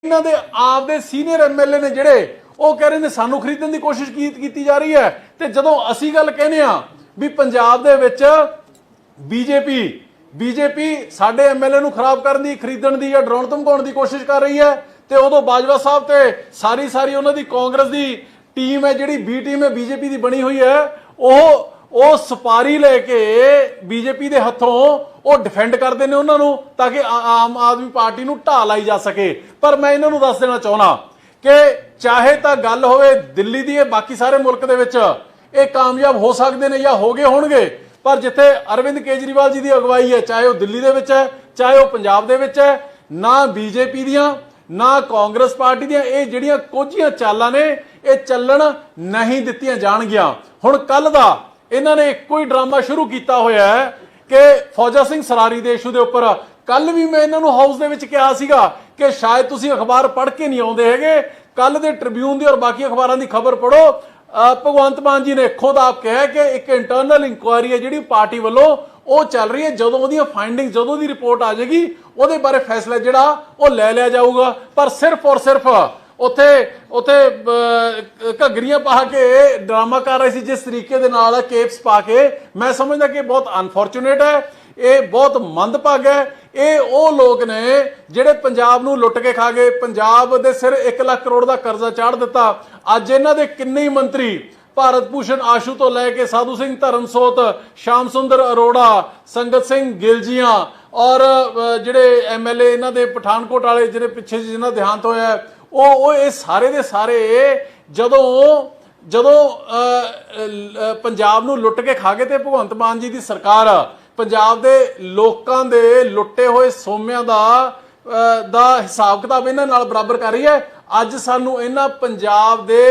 इन्हां दे आप दे senior MLA ने जिहड़े ਉਹ कह रहे ने सानू खरीदण दी कोशिश की जा रही है ते जदों असीं गल कहने आ भी पंजाब दे विच बीजेपी साडे MLA नूं खराब करन दी खरीदण दी या डराउण धमकाउण दी कोशिश कर रही है ते उदों बाजवा साहब ते सारी उन्हां दी कांग्रेस दी टीम है जिहड़ी बी टीम है बीजेपी दी बनी हुई है ਉਹ ਸਪਾਰੀ ਲੈ ਕੇ बीजेपी ਦੇ ਹੱਥੋਂ ਉਹ ਡਿਫੈਂਡ ਕਰਦੇ ਨੇ ਉਹਨਾਂ ਨੂੰ ਤਾਂ ਕਿ ਆਮ ਆਦਮੀ ਪਾਰਟੀ ਨੂੰ ਢਾਹ ਲਾਈ ਜਾ ਸਕੇ। ਪਰ ਮੈਂ ਇਹਨਾਂ ਨੂੰ ਦੱਸ ਦੇਣਾ ਚਾਹੁੰਦਾ कि चाहे तो गल होवे दिल्ली दी बाकी सारे मुल्क दे विच ये कामयाब हो सकते हैं या हो गए होणगे, पर जिथे अरविंद केजरीवाल जी की अगवाई है चाहे वह दिल्ली दे विच है चाहे वह पंजाब दे विच है, ना बीजेपी दियां ना कांग्रेस पार्टी दियां ये जिहड़ियां कोझियां चालां ने ये चलण नहीं दित्तियां जाणगियां। हुण कल दा इन्हां ने इक्को ही ड्रामा शुरू किया होया है कि फौजा सिंह सरारी दे इशू दे उपर कल भी मैं इन्हां नूं हाउस दे विच कहा सीगा कि शायद तुसीं अखबार पढ़ के नहीं आउंदे हैगे, कल दे ट्रिब्यून दी और बाकी अखबारां दी खबर पढ़ो। भगवंत मान जी ने खुद आप कहा कि एक इंटरनल इंक्वायरी है जिहड़ी पार्टी वालों वो चल रही है, जदों ओहदी फाइंडिंग जदों दी रिपोर्ट आ जाएगी ਉਹਦੇ बारे फैसला जिहड़ा वो ले लिया जाऊगा। पर सिर्फ और सिर्फ उत्थे घगरियां पा के ड्रामा कर रहे सी जिस तरीके दे नाल केप्स पा के, मैं समझदा कि बहुत अनफॉर्चुनेट है, ये बहुत मंदभाग है। ये वो लोग ने जिहड़े पंजाब नूं लुट के खा गए, पंजाब दे सिर 1 लाख करोड़ का कर्जा चाढ़ दिता। अज इन्हां दे किन्ने ही मंत्री भारत भूषण आशू तो लैके साधु सिंह धर्मसोत, श्याम सुंदर अरोड़ा, संगत सिंह गिलजियां और जिहड़े MLA इन्हां दे पठानकोट वाले जिहड़े पिछे जिन्हां देहांत होया वो ये सारे दे सारे जदों पंजाब नूं लुट के खा गए ते भगवंत मान जी दी सरकार पंजाब दे लोकां दे लुट्टे होए सोमियां दा हिसाब किताब इन्हां नाल बराबर कर रही है। अज सानू इन्हां पंजाब दे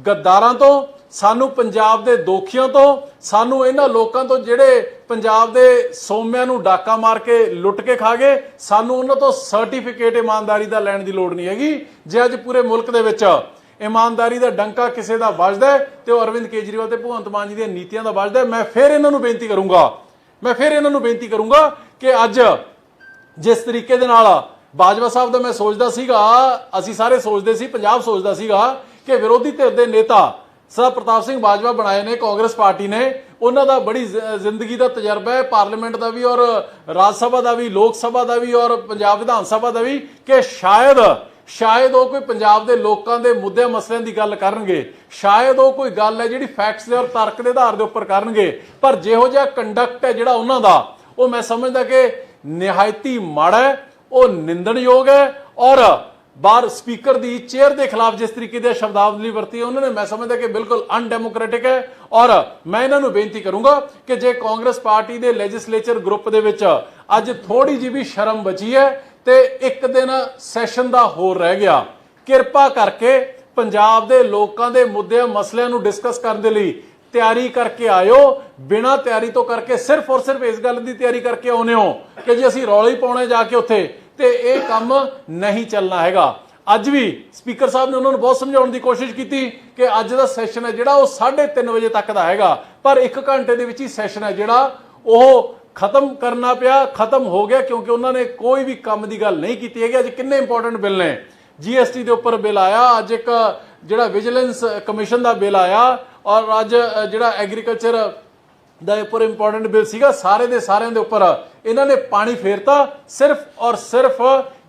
गद्दारां तो, सानू पंजाब दे दोखियां तो, सानू इन्हां लोकां तो जिहड़े पंजाब दे सोमियां नूं डाका मार के लुट के खा गए, सानू उन्हां तो सर्टिफिकेट ईमानदारी दा लैण दी लोड़ नहीं हैगी। जे अज पूरे मुल्क दे विच ईमानदारी दा डंका किसी दा वजदा है ते ओह अरविंद केजरीवाल ते भगवंत मान जी दी नीतियां दा वजदा है। मैं फिर इन्हां नूं बेनती करूंगा कि अज जिस तरीके दे नाल बाजवा साहब दा मैं सोचदा सीगा, असीं सारे सोचदे सी, पंजाब सोचदा सीगा कि विरोधी धिर दे नेता सरदार प्रताप सिंह बाजवा बनाए ने कांग्रेस पार्टी ने, उन्हां दा बड़ी जिंदगी का तजर्बा है, पार्लीमेंट का भी और राज सभा का भी, लोक सभा का भी और पंजाब विधान सभा का भी, कि शायद वो कोई पंजाब के लोगों के मुद्दे मसलों की गल करनगे, शायद वो कोई गल है जिहड़ी फैक्ट्स और तर्क के आधार के उपर करनगे। पर जिहो जिहा कंडक्ट है जिहड़ा उन्हां दा, वो मैं समझदा कि निहायती माड़ा है, वो निंदणयोग है। और बार स्पीकर की चेयर के खिलाफ जिस तरीके की शब्दावली वरती है उन्होंने, मैं समझदा कि बिल्कुल अनडेमोक्रेटिक है। और मैं इन्होंने बेनती करूंगा कि जे कांग्रेस पार्टी के लैजिस्लेचर ग्रुप के विच अज थोड़ी जी भी शर्म बची है तो एक दिन सैशन का होर रह गया, किरपा करके पंजाब के लोगों के मुद्दे मसलों को डिस्कस करने के लिए तैयारी करके आयो। बिना तैयारी तो करके सिर्फ और सिर्फ इस गल की तैयारी करके आने हो कि जी असीं रौले ही पाउणे जाके उत्थे, तो यह काम नहीं चलना हैगा। अज भी स्पीकर साहब ने उन्होंने बहुत समझाने की कोशिश की कि अज का सैशन है जिहड़ा 3:30 बजे तक का हैगा, पर 1 घंटे के विच ही सैशन है जिहड़ा वो खत्म करना पिया, खत्म हो गया, क्योंकि उन्होंने कोई भी काम की गल नहीं की है। अज किन्ने इंपोर्टेंट बिल ने, GST के उपर बिल आया, अज एक जिहड़ा विजिलेंस कमीशन का बिल आया, और अज जिहड़ा एग्रीकल्चर दा उपर इंपोर्टेंट बिल सीगा, सारे दे सारिਆਂ ਦੇ ਉੱਪਰ ਇਹਨਾਂ ने पानी फेरता सिर्फ और सिर्फ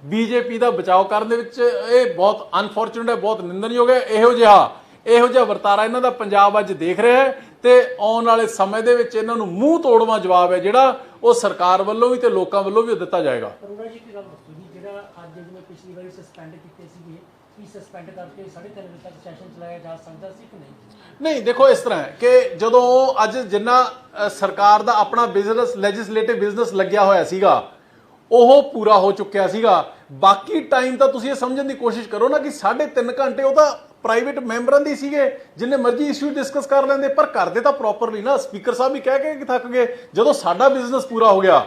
बीजेपी का बचाव करने विच। ਇਹ बहुत अनफॉर्चुनेट है, बहुत निंदनयोग है। ਇਹੋ ਜਿਹਾ ਵਰਤਾਰਾ ਇਹਨਾਂ ਦਾ ਪੰਜਾਬ ਅੱਜ ਦੇਖ ਰਿਹਾ है, ਤੇ ਆਉਣ ਵਾਲੇ ਸਮੇਂ ਦੇ ਵਿੱਚ ਇਹਨਾਂ ਨੂੰ ਮੂੰਹ ਤੋੜਵਾ ਜਵਾਬ ਹੈ ਜਿਹੜਾ ਉਹ ਸਰਕਾਰ ਵੱਲੋਂ ਵੀ ਤੇ ਲੋਕਾਂ ਵੱਲੋਂ ਵੀ ਦਿੱਤਾ ਜਾਏਗਾ। ਅਰੋੜਾ ਜੀ ਕੀ ਗੱਲ ਦੱਸੋ ਜੀ, ਜਿਹੜਾ ਅੱਜ ਜਿਵੇਂ ਪਿਛਲੀ ਵਾਰੀ ਸਸਪੈਂਡ ਕੀਤੇ ਸੀਗੇ, ਕੀ ਸਸਪੈਂਡ ਕਰਕੇ 3:30 ਵਜੇ ਤੱਕ ਸੈਸ਼ਨ ਚਲਾਇਆ ਜਾ ਸਕਦਾ ਸੀ ਕਿ नहीं? देखो इस तरह है कि जदों अज जिन्ना सरकार दा अपना बिजनेस लैजिस्लेटिव बिजनेस लग्या होया सीगा ਉਹ पूरा हो चुक्या सीगा। बाकी टाइम तो तुसीं समझण दी कोशिश करो ना कि 3.5 घंटे वो तो प्राइवेट मैंबरां दी सीगे, जिन्ने मर्जी इशू डिस्कस कर लेंदे, पर करदे तां प्रॉपरली ना। स्पीकर साहब भी कह के थक गए, जदों साडा बिजनेस पूरा हो गया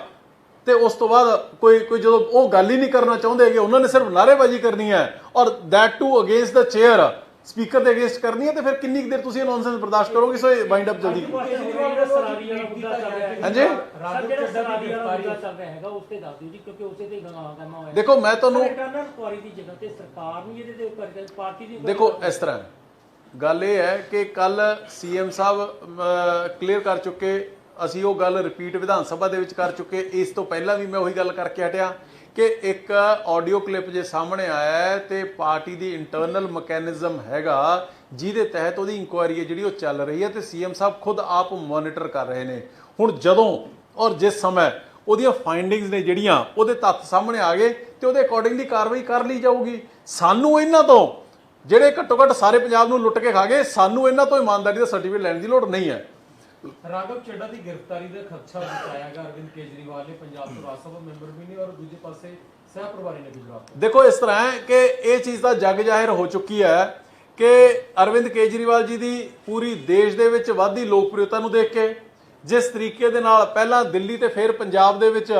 तो उस तो बाद कोई जो वो गल ही नहीं करना चाहते, उन्होंने सिर्फ नारेबाजी करनी है, और that to against the chair. Speaker ਦੇ ਅਗੇਂਸਟ ਕਰਨੀ ਹੈ ਤੇ ਫਿਰ ਕਿੰਨੀ ਕੁ ਦੇਰ ਤੁਸੀਂ ਨੌਨਸੈਂਸ ਬਰਦਾਸ਼ਤ ਕਰੋਗੇ? ਸੋ ਵਾਈਂਡ ਅਪ ਜਲਦੀ। ਹਾਂਜੀ ਦੇਖੋ ਮੈਂ ਤੁਹਾਨੂੰ ਦੇਖੋ ਇਸ ਤਰ੍ਹਾਂ ਗੱਲ ਇਹ ਹੈ ਕਿ ਕੱਲ ਸੀਐਮ ਸਾਹਿਬ ਕਲੀਅਰ ਕਰ ਚੁੱਕੇ, ਅਸੀਂ ਉਹ ਗੱਲ ਰਿਪੀਟ ਵਿਧਾਨ ਸਭਾ ਦੇ ਵਿੱਚ ਕਰ ਚੁੱਕੇ। ਇਸ ਤੋਂ ਪਹਿਲਾਂ ਵੀ ਮੈਂ ਉਹੀ ਗੱਲ ਕਰਕੇ ਹਟਿਆ ਕਿ ਇੱਕ ਆਡੀਓ ਕਲਿੱਪ ਜੇ ਸਾਹਮਣੇ ਆਇਆ ਹੈ ਤੇ ਪਾਰਟੀ ਦੀ ਇੰਟਰਨਲ ਮਕੈਨਿਜ਼ਮ ਹੈਗਾ ਜਿਹਦੇ ਤਹਿਤ ਉਹਦੀ ਇਨਕੁਆਇਰੀ ਹੈ ਜਿਹੜੀ ਉਹ ਚੱਲ ਰਹੀ ਹੈ ਤੇ ਸੀਐਮ ਸਾਹਿਬ ਖੁਦ ਆਪ ਮੋਨੀਟਰ ਕਰ ਰਹੇ ਨੇ। ਹੁਣ ਜਦੋਂ ਔਰ ਜਿਸ ਸਮੇਂ ਉਹਦੀਆਂ ਫਾਈਂਡਿੰਗਸ ਨੇ ਜਿਹੜੀਆਂ ਉਹਦੇ ਤੱਥ ਸਾਹਮਣੇ ਆ ਗਏ ਤੇ ਉਹਦੇ ਅਕੋਰਡਿੰਗਲੀ ਕਾਰਵਾਈ ਕਰ ਲਈ ਜਾਊਗੀ। ਸਾਨੂੰ ਇਹਨਾਂ ਤੋਂ ਜਿਹੜੇ ਘੱਟੋ ਘੱਟ ਸਾਰੇ ਪੰਜਾਬ ਨੂੰ ਲੁੱਟ ਕੇ ਖਾ ਗਏ, ਸਾਨੂੰ ਇਹਨਾਂ ਤੋਂ ਇਮਾਨਦਾਰੀ ਦਾ ਸਰਟੀਫਿਕੇਟ ਲੈਣ ਦੀ ਲੋੜ ਨਹੀਂ ਹੈ। ਰਾਘਵ ਚੱਡਾ ਦੀ ਗ੍ਰਿਫਤਾਰੀ ਦਾ ਖਦਸ਼ਾ ਜਤਾਇਆ ਗਿਆ ਅਰਵਿੰਦ ਕੇਜਰੀਵਾਲ ਨੇ, ਪੰਜਾਬ ਤੋਂ ਰਾਜ ਸਭਾ ਮੈਂਬਰ ਵੀ ਨੇ ਔਰ ਦੂਜੇ ਪਾਸੇ ਸਹਿ ਪ੍ਰਭਾਰੀ ਨੇ ਗੁਜਰਾਤ ਤੋਂ। ਦੇਖੋ ਇਸ ਤਰ੍ਹਾਂ ਹੈ ਕਿ ਇਹ ਚੀਜ਼ ਦਾ ਜੱਗ ਜ਼ਾਹਿਰ ਹੋ ਚੁੱਕੀ ਹੈ ਕਿ ਅਰਵਿੰਦ ਕੇਜਰੀਵਾਲ ਜੀ ਦੀ ਪੂਰੀ ਦੇਸ਼ ਦੇ ਵਿੱਚ ਵੱਧਦੀ ਲੋਕਪ੍ਰਿਯਤਾ ਨੂੰ ਦੇਖ ਕੇ ਜਿਸ ਤਰੀਕੇ ਦੇ ਨਾਲ ਪਹਿਲਾਂ ਦਿੱਲੀ ਤੇ ਫਿਰ ਪੰਜਾਬ ਦੇ ਵਿੱਚ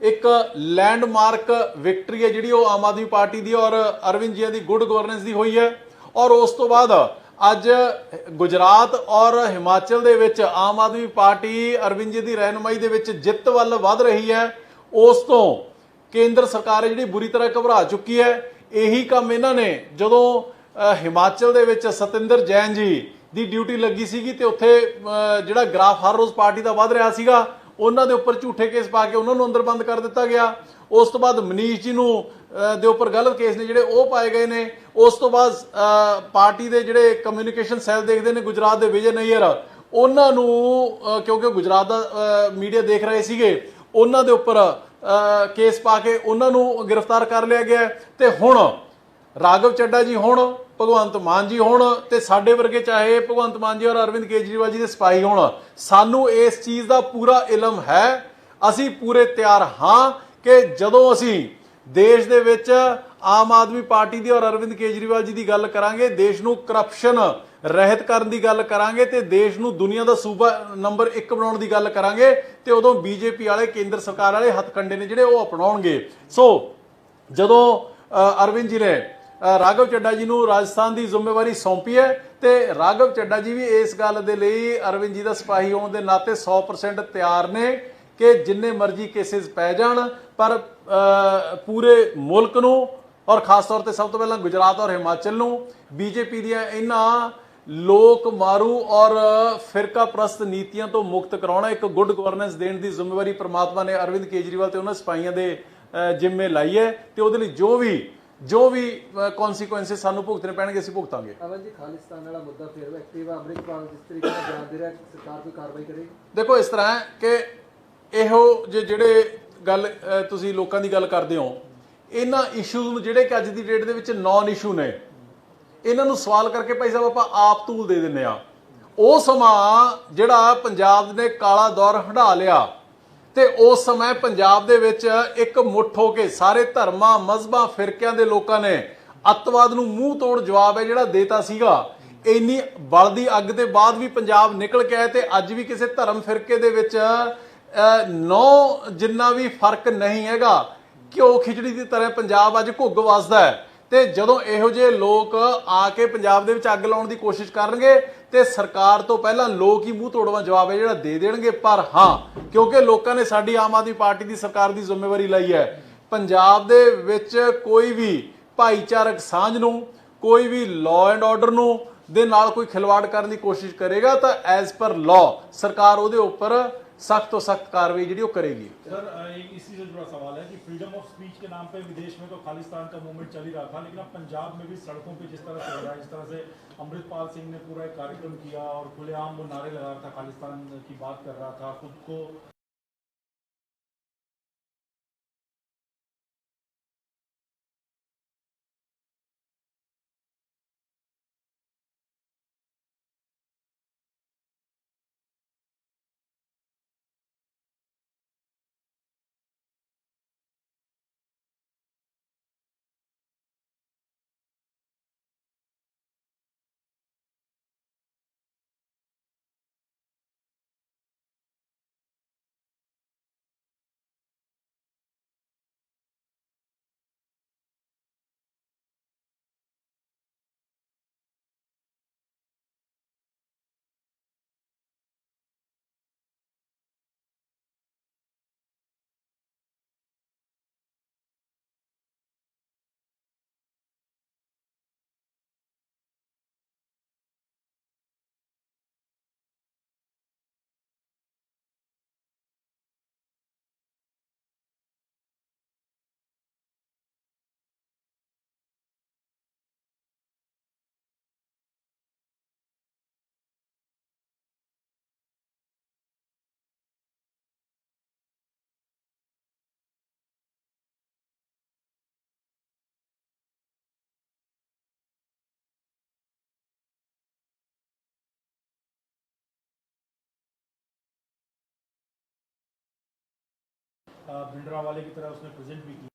ਇੱਕ ਲੈਂਡਮਾਰਕ ਵਿਕਟਰੀ ਹੈ ਜਿਹੜੀ ਉਹ ਆਮ ਆਦਮੀ ਪਾਰਟੀ ਦੀ ਔਰ ਅਰਵਿੰਦ ਜੀ ਦੀ ਗੁੱਡ ਗਵਰਨੈਂਸ ਦੀ ਹੋਈ ਹੈ, ਔਰ ਉਸ ਤੋਂ ਬਾਅਦ ਅੱਜ ਗੁਜਰਾਤ ਔਰ ਹਿਮਾਚਲ ਦੇ ਵਿੱਚ ਆਮ ਆਦਮੀ ਪਾਰਟੀ ਅਰਵਿੰਦ ਜੀ ਦੀ ਰਹਿਨੁਮਾਈ ਦੇ ਵਿੱਚ ਜਿੱਤ ਵੱਲ ਵੱਧ ਰਹੀ ਹੈ। ਉਸ ਤੋਂ ਕੇਂਦਰ ਸਰਕਾਰ ਜਿਹੜੀ ਬੁਰੀ ਤਰ੍ਹਾਂ ਘਬਰਾ ਚੁੱਕੀ ਹੈ। ਇਹੀ ਕੰਮ ਇਹਨਾਂ ਨੇ ਜਦੋਂ ਹਿਮਾਚਲ ਦੇ ਵਿੱਚ ਸਤਿੰਦਰ ਜੈਨ ਜੀ ਦੀ ਡਿਊਟੀ ਲੱਗੀ ਸੀਗੀ ਤੇ ਉੱਥੇ ਜਿਹੜਾ ਗ੍ਰਾਫ ਹਰ ਰੋਜ਼ ਪਾਰਟੀ ਦਾ ਵੱਧ ਰਿਹਾ ਸੀਗਾ, ਉਹਨਾਂ ਦੇ ਉੱਪਰ ਝੂਠੇ ਕੇਸ ਪਾ ਕੇ ਉਹਨਾਂ ਨੂੰ ਅੰਦਰ ਬੰਦ ਕਰ ਦਿੱਤਾ ਗਿਆ। ਉਸ ਤੋਂ ਬਾਅਦ ਮਨੀਸ਼ ਜੀ ਨੂੰ ਦੇ ਉੱਪਰ ਗਲਤ ਕੇਸ ਨੇ ਜਿਹੜੇ ਉਹ ਪਾਏ ਗਏ ਨੇ। ਉਸ ਤੋਂ ਬਾਅਦ ਪਾਰਟੀ ਦੇ ਜਿਹੜੇ ਕਮਿਊਨੀਕੇਸ਼ਨ ਸੈੱਲ ਦੇਖਦੇ ਨੇ ਗੁਜਰਾਤ ਦੇ ਵਿਜੇ ਨਈਅਰ, ਉਹਨਾਂ ਨੂੰ ਕਿਉਂਕਿ ਗੁਜਰਾਤ ਦਾ ਮੀਡੀਆ ਦੇਖ ਰਹੇ ਸੀਗੇ, ਉਹਨਾਂ ਦੇ ਉੱਪਰ ਕੇਸ ਪਾ ਕੇ ਉਹਨਾਂ ਨੂੰ ਗ੍ਰਿਫਤਾਰ ਕਰ ਲਿਆ ਗਿਆ। ਤੇ ਹੁਣ ਰਾਘਵ ਚੱਡਾ ਜੀ ਹੋਣ, ਭਗਵੰਤ ਮਾਨ ਜੀ ਹੋਣ ਤੇ ਸਾਡੇ ਵਰਗੇ ਚਾਹੇ ਭਗਵੰਤ ਮਾਨ ਜੀ ਔਰ ਅਰਵਿੰਦ ਕੇਜਰੀਵਾਲ ਜੀ ਦੇ ਸਿਪਾਹੀ ਹੋਣ, ਸਾਨੂੰ ਇਸ ਚੀਜ਼ ਦਾ ਪੂਰਾ ਇਲਮ ਹੈ। ਅਸੀਂ ਪੂਰੇ ਤਿਆਰ ਹਾਂ ਕਿ ਜਦੋਂ ਅਸੀਂ ਦੇਸ਼ ਦੇ ਵਿੱਚ ਆਮ ਆਦਮੀ ਪਾਰਟੀ ਦੀ ਔਰ ਅਰਵਿੰਦ ਕੇਜਰੀਵਾਲ ਜੀ ਦੀ ਗੱਲ ਕਰਾਂਗੇ, ਦੇਸ਼ ਨੂੰ ਕਰਪਸ਼ਨ ਰਹਿਤ ਕਰਨ ਦੀ ਗੱਲ ਕਰਾਂਗੇ ਤੇ ਦੇਸ਼ ਨੂੰ ਦੁਨੀਆ ਦਾ ਸੂਬਾ ਨੰਬਰ 1 ਬਣਾਉਣ ਦੀ ਗੱਲ ਕਰਾਂਗੇ ਤੇ ਉਦੋਂ ਬੀਜੇਪੀ ਵਾਲੇ ਕੇਂਦਰ ਸਰਕਾਰ ਵਾਲੇ ਹੱਥਕੰਡੇ ਨੇ ਜਿਹੜੇ ਉਹ ਅਪਣਾਉਣਗੇ। ਸੋ ਜਦੋਂ ਅਰਵਿੰਦ ਜੀ ਨੇ ਰਾਘਵ ਚੱਡਾ ਜੀ ਨੂੰ ਰਾਜਸਥਾਨ ਦੀ ਜ਼ਿੰਮੇਵਾਰੀ ਸੌਂਪੀ ਹੈ ਤੇ ਰਾਘਵ ਚੱਡਾ ਜੀ ਵੀ ਇਸ ਗੱਲ ਦੇ ਲਈ ਅਰਵਿੰਦ ਜੀ ਦਾ ਸਿਪਾਹੀ ਹੋਣ ਦੇ ਨਾਤੇ 100% ਤਿਆਰ ਨੇ ਕਿ ਜਿੰਨੇ ਮਰਜ਼ੀ ਕੇਸਿਸ ਪੈ ਜਾਣ, ਪਰ ਪੂਰੇ ਮੁਲਕ ਨੂੰ ਔਰ ਖਾਸ ਤੌਰ ਤੇ ਸਭ ਤੋਂ ਪਹਿਲਾਂ ਗੁਜਰਾਤ ਔਰ ਹਿਮਾਚਲ ਨੂੰ ਬੀਜੇਪੀ ਦੀਆਂ ਇਹਨਾਂ ਲੋਕ ਮਾਰੂ ਔਰ ਫਿਰਕਾ ਪ੍ਰਸਤ ਨੀਤੀਆਂ ਤੋਂ ਮੁਕਤ ਕਰਾਉਣਾ, ਇੱਕ ਗੁੱਡ ਗਵਰਨੈਂਸ ਦੇਣ ਦੀ ਜ਼ਿੰਮੇਵਾਰੀ ਪ੍ਰਮਾਤਮਾ ਨੇ ਅਰਵਿੰਦ ਕੇਜਰੀਵਾਲ ਤੇ ਉਹਨਾਂ ਸਿਪਾਹੀਆਂ ਦੇ ਜਿੰਮੇ ਲਾਈ ਹੈ ਤੇ ਉਹਦੇ ਲਈ ਜੋ ਵੀ ਕਨਸੀਕੁਐਂਸਸ ਸਾਨੂੰ ਭੁਗਤਣੇ ਪੈਣਗੇ ਅਸੀਂ ਭੁਗਤਾਂਗੇ। ਅਵਨ ਜੀ ਖਾਲਿਸਤਾਨ ਵਾਲਾ ਮੁੱਦਾ ਫਿਰ ਐਕਟਿਵ ਅੰਮ੍ਰਿਤਪਾਲ ਜਿਸ ਤਰੀਕੇ ਨਾਲ ਬਿਆਨ ਦੇ ਰਿਹਾ, ਸਰਕਾਰ ਕੋਈ ਕਾਰਵਾਈ ਕਰੇਗੀ? ਦੇਖੋ ਇਸ ਤਰ੍ਹਾਂ ਹੈ ਕਿ ਇਹੋ ਜਿਹੜੇ ਗੱਲ ਤੁਸੀਂ ਲੋਕਾਂ ਦੀ ਗੱਲ ਕਰਦੇ ਹੋ, ਇਹਨਾਂ ਇਸ਼ੂਜ਼ ਨੂੰ ਜਿਹੜੇ ਕਿ ਅੱਜ ਦੀ ਡੇਟ ਦੇ ਵਿੱਚ ਨੌਨ ਇਸ਼ੂ ਨੇ, ਇਹਨਾਂ ਨੂੰ ਸਵਾਲ ਕਰਕੇ ਭਾਈ ਸਾਹਿਬ ਆਪਾਂ ਆਪ ਧੂਲ ਦੇ ਦਿੰਦੇ ਆ। ਉਹ ਸਮਾਂ ਜਿਹੜਾ ਪੰਜਾਬ ਨੇ ਕਾਲਾ ਦੌਰ ਹੰਢਾ ਲਿਆ ਤੇ ਉਸ ਸਮੇਂ ਪੰਜਾਬ ਦੇ ਵਿੱਚ ਇੱਕ ਮੁੱਠ ਹੋ ਕੇ ਸਾਰੇ ਧਰਮਾਂ ਮਜ਼ਹਬਾਂ ਫਿਰਕਿਆਂ ਦੇ ਲੋਕਾਂ ਨੇ ਅੱਤਵਾਦ ਨੂੰ ਮੂੰਹ ਤੋੜ ਜਵਾਬ ਹੈ ਜਿਹੜਾ ਦੇਤਾ ਸੀਗਾ। ਇੰਨੀ ਬਲਦੀ ਅੱਗ ਦੇ ਬਾਅਦ ਵੀ ਪੰਜਾਬ ਨਿਕਲ ਕੇ ਆਇਆ ਤੇ ਅੱਜ ਵੀ ਕਿਸੇ ਧਰਮ ਫਿਰਕੇ ਦੇ ਵਿੱਚ ਜਿੰਨਾ ਵੀ ਫਰਕ ਨਹੀਂ ਹੈਗਾ। ਘਿਓ ਖਿਚੜੀ ਦੀ ਤਰ੍ਹਾਂ ਪੰਜਾਬ ਅੱਜ ਘੁੱਗ ਵੱਸਦਾ ਹੈ ਤੇ ਜਦੋਂ ਇਹੋ ਜਿਹੇ ਲੋਕ ਆ ਕੇ ਪੰਜਾਬ ਦੇ ਵਿੱਚ ਅੱਗ ਲਾਉਣ ਦੀ ਕੋਸ਼ਿਸ਼ ਕਰਨਗੇ ਤੇ ਸਰਕਾਰ ਤੋਂ ਪਹਿਲਾਂ ਲੋਕ ਹੀ ਮੂੰਹ ਤੋੜਵਾ ਜਵਾਬ ਹੈ ਜਿਹੜਾ ਦੇ ਦੇਣਗੇ। ਪਰ ਹਾਂ, ਕਿਉਂਕਿ ਲੋਕਾਂ ਨੇ ਸਾਡੀ ਆਮ ਆਦਮੀ ਪਾਰਟੀ ਦੀ ਸਰਕਾਰ ਦੀ ਜ਼ਿੰਮੇਵਾਰੀ ਲਈ ਹੈ, ਪੰਜਾਬ ਦੇ ਵਿੱਚ ਕੋਈ ਵੀ ਭਾਈਚਾਰਕ ਸਾਂਝ ਨੂੰ, ਕੋਈ ਵੀ ਲਾਅ ਐਂਡ ਆਰਡਰ ਨੂੰ ਦੇ ਨਾਲ ਕੋਈ ਖਿਲਵਾੜ ਕਰਨ ਦੀ ਕੋਸ਼ਿਸ਼ ਕਰੇਗਾ ਤਾਂ ਐਜ਼ ਪਰ ਲਾਅ ਸਰਕਾਰ ਉਹਦੇ ਉੱਪਰ सख्त तो सख्त कार्रवाई जी करेगी। सर इसी से जुड़ा सवाल है कि फ्रीडम ऑफ स्पीच के नाम पे विदेश में तो खालिस्तान का मूवमेंट चल ही रहा था, लेकिन अब पंजाब में भी सड़कों पे जिस तरह चल रहा है, जिस तरह से अमृतपाल सिंह ने पूरा एक कार्यक्रम किया और खुलेआम वो नारे लगा रहा था, खालिस्तान की बात कर रहा था, खुद को भिंडरावाले की तरह उसने प्रेजेंट भी किया।